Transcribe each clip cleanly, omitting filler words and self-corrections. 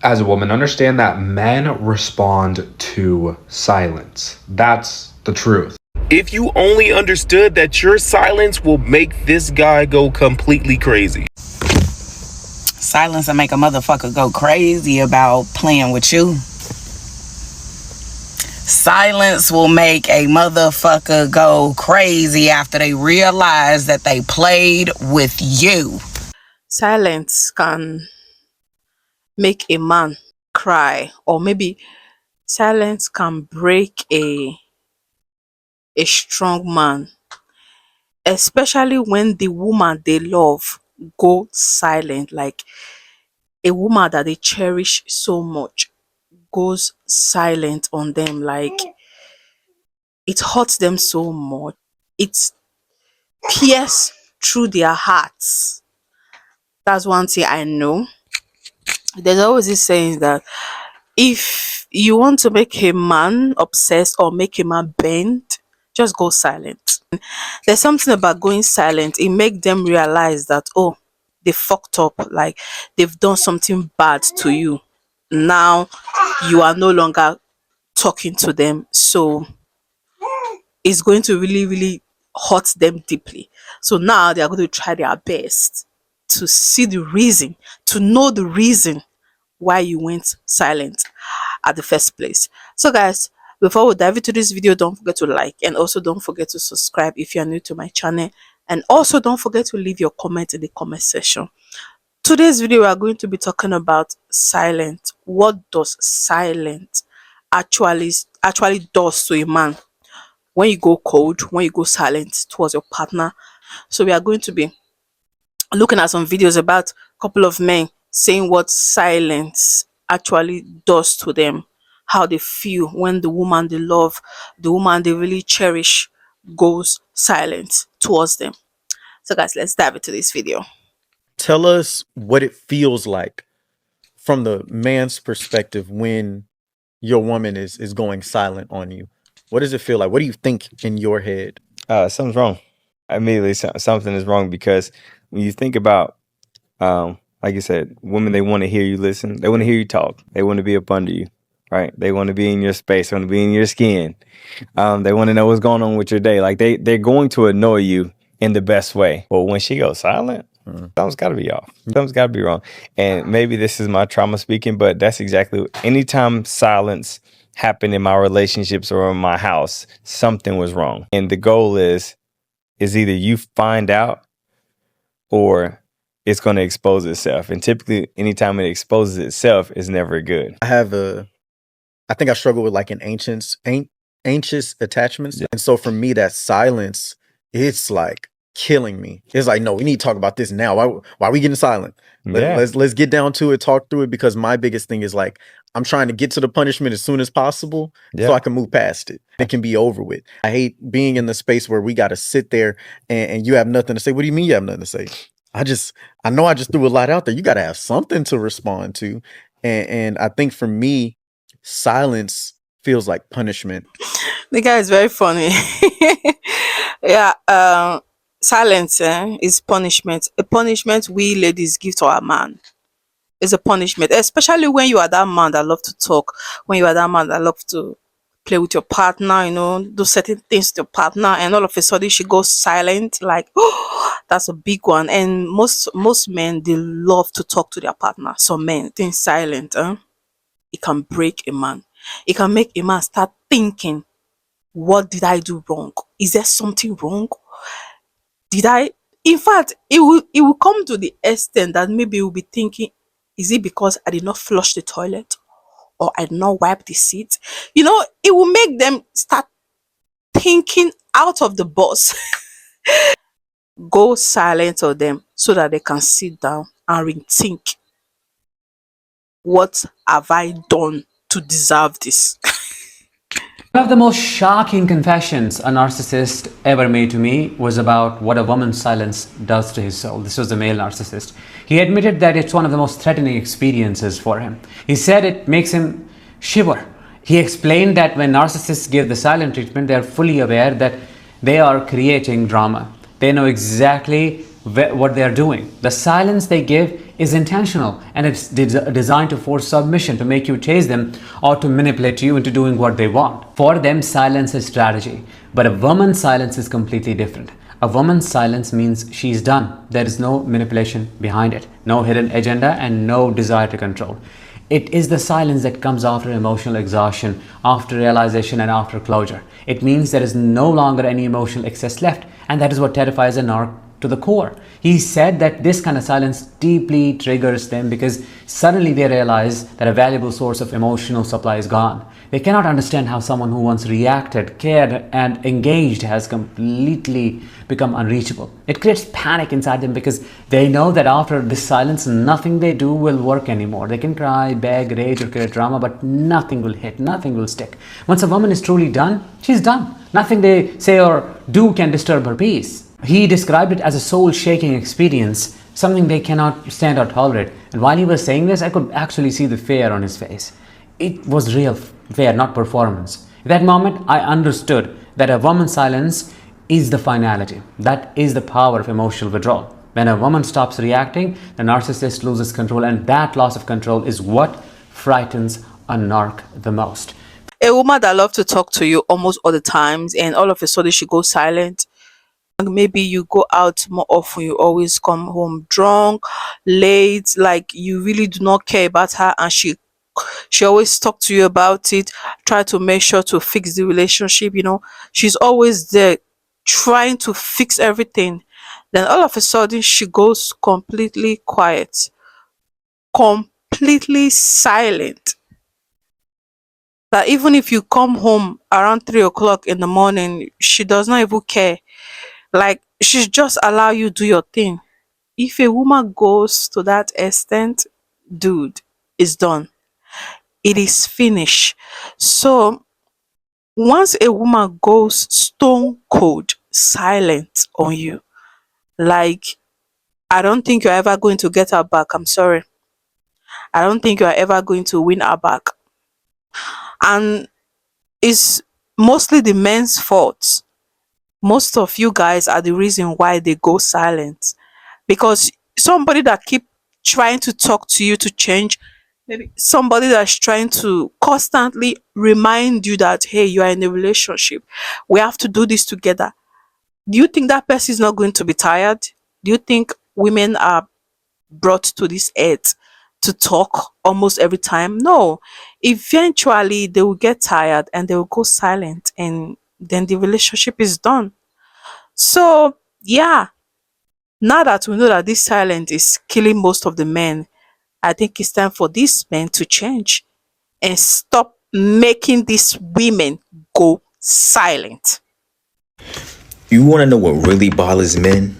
As a woman, understand that men respond to silence. That's the truth. If you only understood that your silence will make this guy go completely crazy. Silence will make a motherfucker go crazy about playing with you. Silence will make a motherfucker go crazy after they realize that they played with you. Silence can make a man cry, or maybe silence can break a strong man, especially when the woman they love go silent. Like a woman that they cherish so much goes silent on them, like it hurts them so much, it pierces through their hearts. That's one thing I know. There's always this saying that if you want to make a man obsessed or make a man bend, just go silent. There's something about going silent. It make them realize that, oh, they fucked up, like they've done something bad to you. Now you are no longer talking to them, so it's going to really, really hurt them deeply. So now they are going to try their best to see the reason, to know the reason why you went silent at the first place. So guys, before we dive into this video, don't forget to like, and also don't forget to subscribe if you are new to my channel, and also don't forget to leave your comment in the comment section. Today's video we are going to be talking about silence. What does silence actually does to a man when you go cold, when you go silent towards your partner? So we are going to be looking at some videos about a couple of men saying what silence actually does to them, how they feel when the woman they love, the woman they really cherish, goes silent towards them. So guys, let's dive into this video. Tell us what it feels like from the man's perspective when your woman is going silent on you. What does it feel like? What do you think in your head? Something's wrong. Immediately, something is wrong, because when you think about, like you said, women, they want to hear you listen. They want to hear you talk. They want to be up under you, right? They want to be in your space. They want to be in your skin. They want to know what's going on with your day. Like they're going to annoy you in the best way. But when she goes silent, something's got to be off. Something's got to be wrong. And maybe this is my trauma speaking, but that's exactly, anytime silence happened in my relationships or in my house, something was wrong. And the goal is either you find out or it's going to expose itself. And typically, anytime it exposes itself, it's never good. I think I struggle with like an anxious attachments. Yeah. And so for me, that silence, it's like killing me. It's like, no, we need to talk about this now. Why are we getting silent? Let's get down to it, talk through it, because my biggest thing is like, I'm trying to get to the punishment as soon as possible so I can move past it. It can be over with. I hate being in the space where we got to sit there and you have nothing to say. What do you mean you have nothing to say? I know I just threw a lot out there. You got to have something to respond to. And I think for me, silence feels like punishment. The guy is very funny. Yeah, silence is punishment. A punishment we ladies give to our man is a punishment, especially when you are that man that love to talk, when you are that man that love to play with your partner, you know, do certain things to your partner, and all of a sudden she goes silent. Like, oh, that's a big one. And most men, they love to talk to their partner. Some men think silent, it can break a man. It can make a man start thinking, what did I do wrong? Is there something wrong? Did I? In fact, it will come to the extent that maybe you'll be thinking, is it because I did not flush the toilet, or I did not wipe the seat? You know, it will make them start thinking out of the box. Go silent on them so that they can sit down and rethink, what have I done to deserve this? One of the most shocking confessions a narcissist ever made to me was about what a woman's silence does to his soul. This was a male narcissist. He admitted that it's one of the most threatening experiences for him. He said it makes him shiver. He explained that when narcissists give the silent treatment, they are fully aware that they are creating drama. They know exactly what they are doing. The silence they give is intentional, and it's designed to force submission, to make you chase them, or to manipulate you into doing what they want. For them, silence is strategy, but a woman's silence is completely different. A woman's silence means she's done. There is no manipulation behind it, no hidden agenda, and no desire to control. It is the silence that comes after emotional exhaustion, after realization, and after closure. It means there is no longer any emotional excess left, and that is what terrifies a narc to the core. He said that this kind of silence deeply triggers them because suddenly they realize that a valuable source of emotional supply is gone. They cannot understand how someone who once reacted, cared, and engaged has completely become unreachable. It creates panic inside them because they know that after this silence, nothing they do will work anymore. They can cry, beg, rage, or create drama, but nothing will hit, nothing will stick. Once a woman is truly done, she's done. Nothing they say or do can disturb her peace. He described it as a soul-shaking experience, something they cannot stand or tolerate. And while he was saying this, I could actually see the fear on his face. It was real fear, not performance. At that moment, I understood that a woman's silence is the finality. That is the power of emotional withdrawal. When a woman stops reacting, the narcissist loses control, and that loss of control is what frightens a narc the most. A woman that loves to talk to you almost all the times, and all of a sudden she goes silent. Maybe you go out more often, you always come home drunk, late, like you really do not care about her, and she always talk to you about it, try to make sure to fix the relationship, she's always there trying to fix everything. Then all of a sudden she goes completely quiet, completely silent. That even if you come home around 3 o'clock in the morning, she does not even care. Like she just allow you do your thing. If a woman goes to that extent, dude, it's done. It is finished. So once a woman goes stone cold silent on you, like I don't think you're ever going to get her back. I'm sorry. I don't think you're ever going to win her back. And it's mostly the men's fault. Most of you guys are the reason why they go silent, because somebody that keep trying to talk to you to change, maybe somebody that's trying to constantly remind you that hey, you are in a relationship, we have to do this together. Do you think that person is not going to be tired? Do you think women are brought to this earth to talk almost every time? No. Eventually they will get tired and they will go silent, and then the relationship is done. So yeah, now that we know that this silence is killing most of the men, I think it's time for these men to change and stop making these women go silent. You want to know what really bothers men?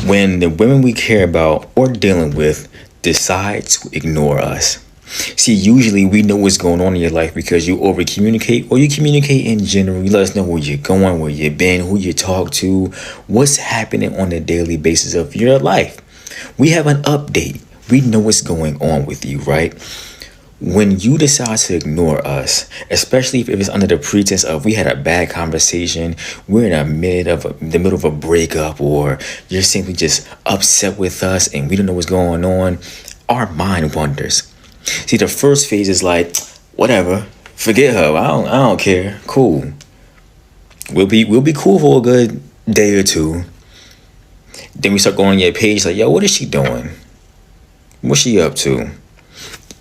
When the women we care about or dealing with decide to ignore us. See, usually we know what's going on in your life because you over communicate, or you communicate in general. You let us know where you're going, where you've been, who you talk to, what's happening on a daily basis of your life. We have an update. We know what's going on with you, right? When you decide to ignore us, especially if it's under the pretense of we had a bad conversation, we're in the middle of a breakup, or you're simply just upset with us and we don't know what's going on, our mind wanders. See, the first phase is like, whatever, forget her. I don't care. Cool. We'll be cool for a good day or two. Then we start going on your page like, yo, what is she doing? What's she up to?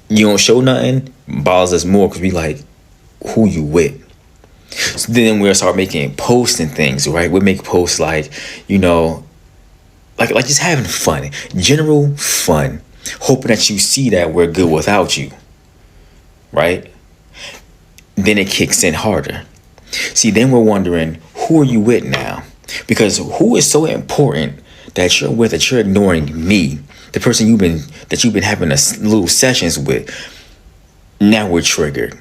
You don't show nothing, bothers us more because we like, who you with? So then we'll start making posts and things, right? We make posts like, like just having fun, general fun, hoping that you see that we're good without you, right? Then it kicks in harder. See, then we're wondering, who are you with now? Because who is so important that you're with, that you're ignoring me, the person you've been having little sessions with? Now we're triggered.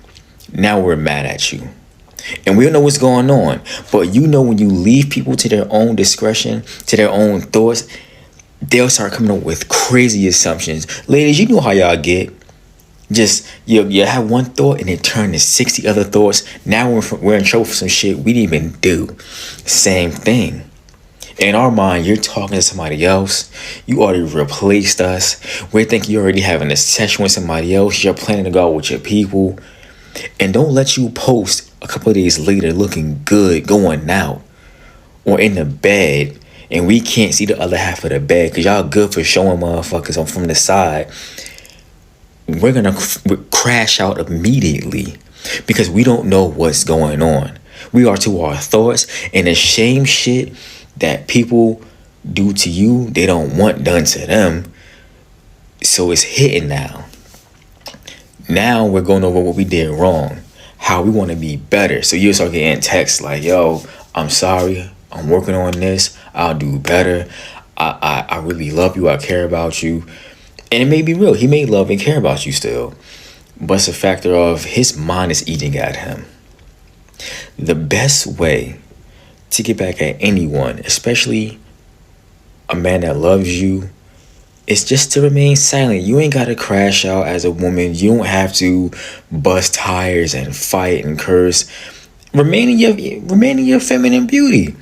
Now we're mad at you. And we don't know what's going on. But when you leave people to their own discretion, to their own thoughts, they'll start coming up with crazy assumptions. Ladies, you know how y'all get. Just you have one thought and it turns to 60 other thoughts. Now we're in trouble for some shit we didn't even do. Same thing. In our mind, you're talking to somebody else. You already replaced us. We're thinking you're already having a session with somebody else. You're planning to go out with your people. And don't let you post a couple of days later looking good, going out, or in the bed, and we can't see the other half of the bed because y'all good for showing motherfuckers on from the side. We're gonna crash out immediately because we don't know what's going on. We are to our thoughts, and the shame shit that people do to you, they don't want done to them. So it's hitting now. Now we're going over what we did wrong, how we want to be better. So you start getting texts like, yo, I'm sorry, I'm working on this, I'll do better. I really love you, I care about you. And it may be real, he may love and care about you still. But it's a factor of his mind is eating at him. The best way to get back at anyone, especially a man that loves you, is just to remain silent. You ain't got to crash out as a woman. You don't have to bust tires and fight and curse. Remain in your feminine beauty.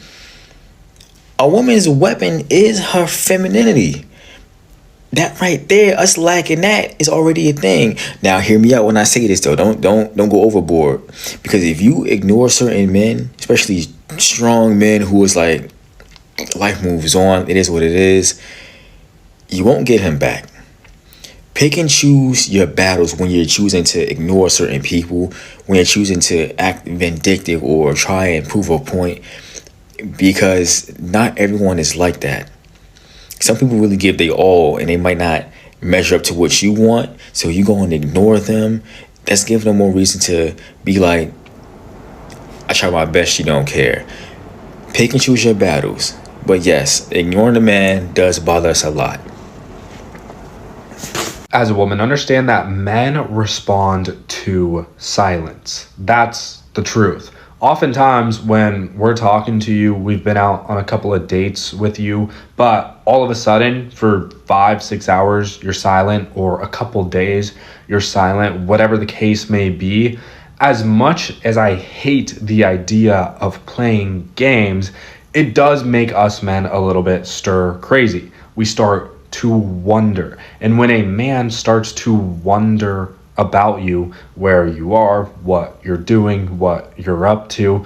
A woman's weapon is her femininity. That right there, us lacking that is already a thing. Now, hear me out when I say this though. Don't go overboard, because if you ignore certain men, especially strong men who is like, life moves on, it is what it is, you won't get him back. Pick and choose your battles when you're choosing to ignore certain people, when you're choosing to act vindictive or try and prove a point, because not everyone is like that. Some people really give their all and they might not measure up to what you want, so you go and ignore them. That's giving them more reason to be like, I try my best, you don't care. Pick and choose your battles. But yes, ignoring the man does bother us a lot. As a woman, understand that men respond to silence. That's the truth. Oftentimes when we're talking to you, we've been out on a couple of dates with you, but all of a sudden for 5-6 hours, you're silent, or a couple days, you're silent, whatever the case may be. As much as I hate the idea of playing games, it does make us men a little bit stir crazy. We start to wonder. And when a man starts to wonder about you, where you are, what you're doing, what you're up to,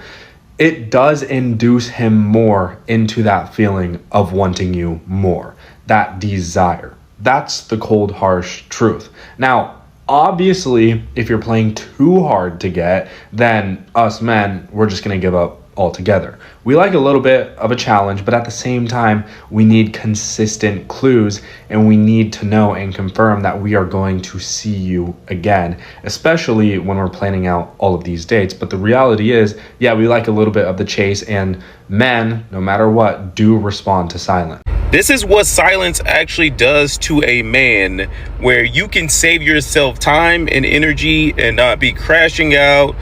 it does induce him more into that feeling of wanting you more, that desire. That's the cold, harsh truth. Now, obviously, if you're playing too hard to get, then us men, we're just going to give up altogether. We like a little bit of a challenge, but at the same time, we need consistent clues, and we need to know and confirm that we are going to see you again, especially when we're planning out all of these dates. But the reality is, yeah, we like a little bit of the chase, and men, no matter what, do respond to silence. This is what silence actually does to a man, where you can save yourself time and energy and not be crashing out,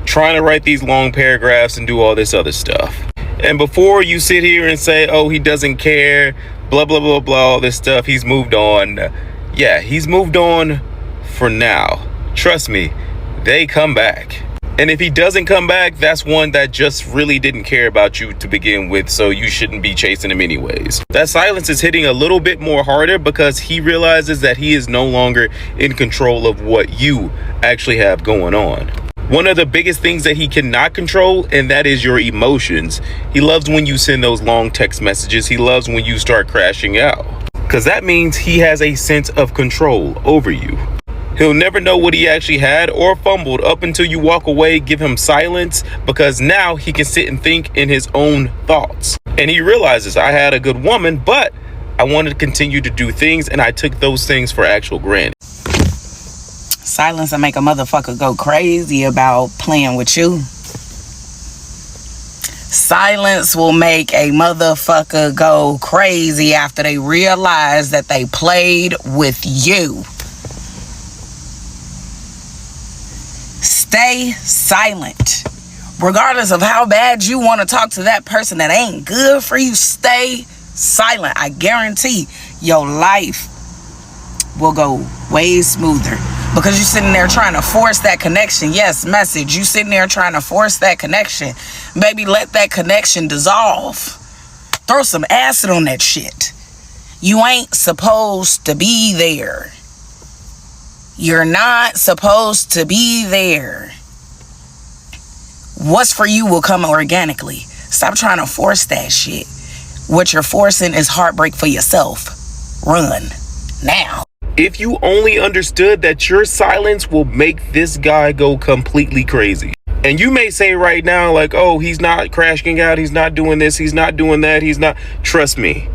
trying to write these long paragraphs and do all this other stuff. And before you sit here and say, oh, he doesn't care, blah, blah, blah, blah, all this stuff, he's moved on. Yeah, he's moved on for now. Trust me, they come back. And if he doesn't come back, that's one that just really didn't care about you to begin with, so you shouldn't be chasing him anyways. That silence is hitting a little bit more harder because he realizes that he is no longer in control of what you actually have going on. One of the biggest things that he cannot control, and that is your emotions. He loves when you send those long text messages. He loves when you start crashing out, because that means he has a sense of control over you. He'll never know what he actually had or fumbled up until you walk away, give him silence, because now he can sit and think in his own thoughts. And he realizes, I had a good woman, but I wanted to continue to do things, and I took those things for actual granted. Silence will make a motherfucker go crazy about playing with you. Silence will make a motherfucker go crazy after they realize that they played with you. Stay silent. Regardless of how bad you want to talk to that person that ain't good for you, stay silent. I guarantee your life will go way smoother. Because you're sitting there trying to force that connection. Yes, message. You sitting there trying to force that connection. Baby, let that connection dissolve. Throw some acid on that shit. You ain't supposed to be there. You're not supposed to be there. What's for you will come organically. Stop trying to force that shit. What you're forcing is heartbreak for yourself. Run. Now. If you only understood that your silence will make this guy go completely crazy. And you may say right now, like, oh, he's not crashing out, he's not doing this, he's not doing that, he's not. Trust me,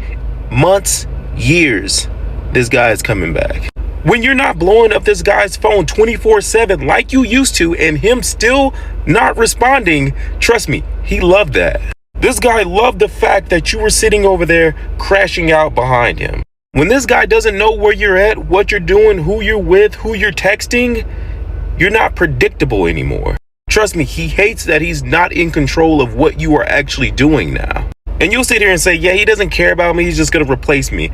months, years, this guy is coming back. When you're not blowing up this guy's phone 24/7 like you used to, and him still not responding, trust me, he loved that. This guy loved the fact that you were sitting over there crashing out behind him. When this guy doesn't know where you're at, what you're doing, who you're with, who you're texting, you're not predictable anymore. Trust me, he hates that he's not in control of what you are actually doing now. And you'll sit here and say, yeah, he doesn't care about me, he's just going to replace me.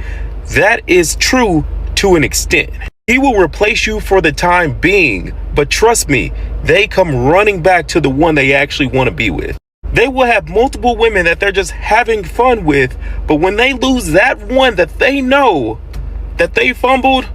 That is true to an extent. He will replace you for the time being, but trust me, they come running back to the one they actually want to be with. They will have multiple women that they're just having fun with, but when they lose that one that they know that they fumbled,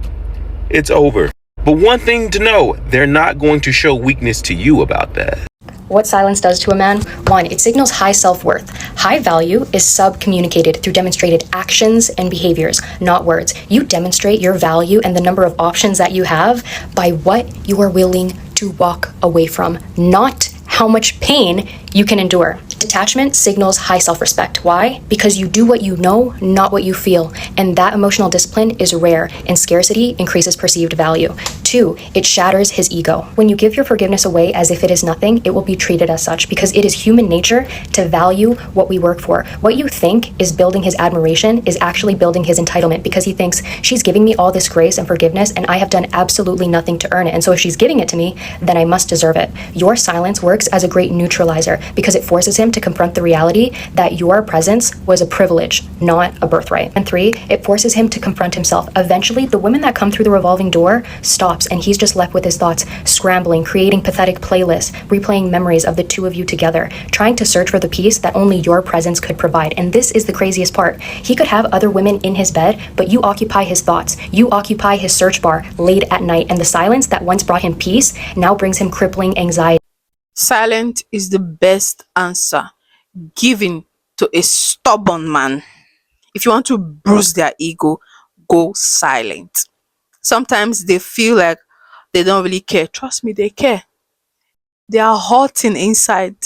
it's over. But one thing to know, they're not going to show weakness to you about that. What silence does to a man: 1, it signals high self-worth. High value is sub-communicated through demonstrated actions and behaviors, not words. You demonstrate your value and the number of options that you have by what you are willing to walk away from, not how much pain you can endure. Detachment signals high self-respect. Why? Because you do what you know, not what you feel. And that emotional discipline is rare, and scarcity increases perceived value. 2, it shatters his ego. When you give your forgiveness away as if it is nothing, it will be treated as such, because it is human nature to value what we work for. What you think is building his admiration is actually building his entitlement, because he thinks, she's giving me all this grace and forgiveness and I have done absolutely nothing to earn it. And so if she's giving it to me, then I must deserve it. Your silence works as a great neutralizer, because it forces him to confront the reality that your presence was a privilege, not a birthright. And 3, it forces him to confront himself. Eventually, the women that come through the revolving door stops, and he's just left with his thoughts, scrambling, creating pathetic playlists, replaying memories of the two of you together, trying to search for the peace that only your presence could provide. And this is the craziest part. He could have other women in his bed, but you occupy his thoughts. You occupy his search bar late at night, and the silence that once brought him peace now brings him crippling anxiety. Silent is the best answer given to a stubborn man. If you want to bruise their ego, go silent. Sometimes they feel like they don't really care. Trust me, they care. They are hurting inside.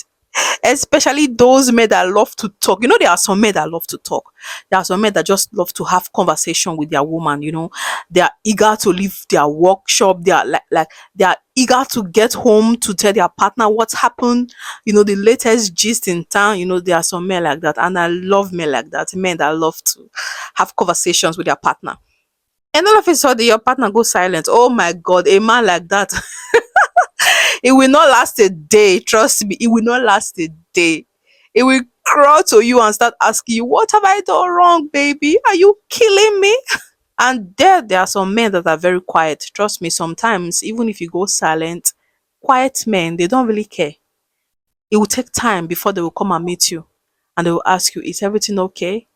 Especially those men that love to talk. You know, there are some men that love to talk. There are some men that just love to have conversation with their woman. You know, they are eager to leave their workshop. They are like they are eager to get home to tell their partner what's happened. You know, the latest gist in town. You know, there are some men like that, and I love men like that. Men that love to have conversations with their partner. And all of a sudden, your partner goes silent. Oh my God, a man like that. It will not last a day. Trust me, it will not last a day. It will crawl to you and start asking you, what have I done wrong, baby? Are you killing me? And there are some men that are very quiet. Trust me, sometimes, even if you go silent, quiet men, they don't really care. It will take time before they will come and meet you. And they will ask you, is everything okay?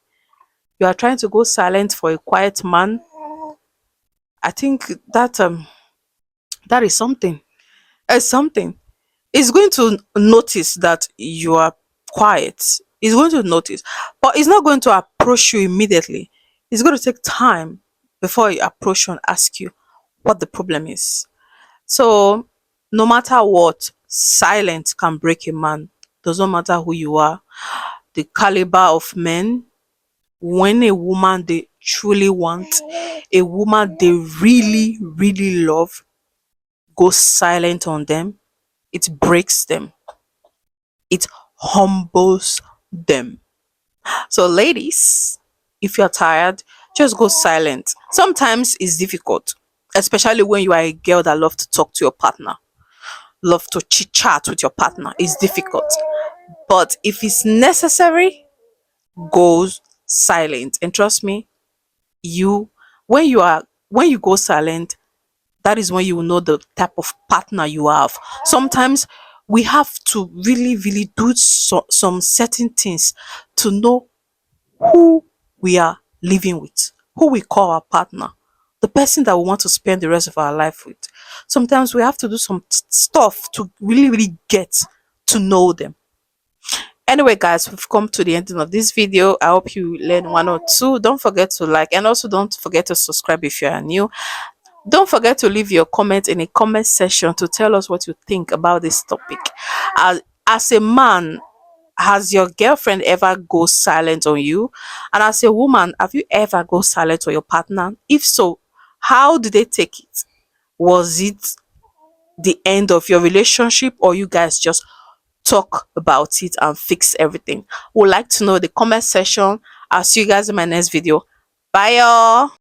You are trying to go silent for a quiet man. I think that is something. It's something. He's going to notice that you are quiet. He's going to notice, but he's not going to approach you immediately. It's going to take time before he approach you and ask you what the problem is. So, no matter what, silence can break a man. Does not matter who you are. The caliber of men, when a woman they truly want, a woman they really, really love, goes silent on them, it breaks them. It humbles them. So, ladies, if you're tired, just go silent. Sometimes it's difficult, especially when you are a girl that love to talk to your partner, love to chit chat with your partner. It's difficult, but if it's necessary, go silent. And trust me, you when you go silent, that is when you will know the type of partner you have. Sometimes we have to really, really do some certain things to know who we are living with, who we call our partner, the person that we want to spend the rest of our life with. Sometimes we have to do some stuff to really, really get to know them. Anyway, guys, we've come to the end of this video. I hope you learn one or two. Don't forget to like, and also don't forget to subscribe if you are new. Don't forget to leave your comment in a comment section to tell us what you think about this topic. As a man, has your girlfriend ever go silent on you? And as a woman, have you ever go silent on your partner? If so, how did they take it? Was it the end of your relationship, or you guys just talk about it and fix everything? Would like to know in the comment section. I'll see you guys in my next video. Bye y'all.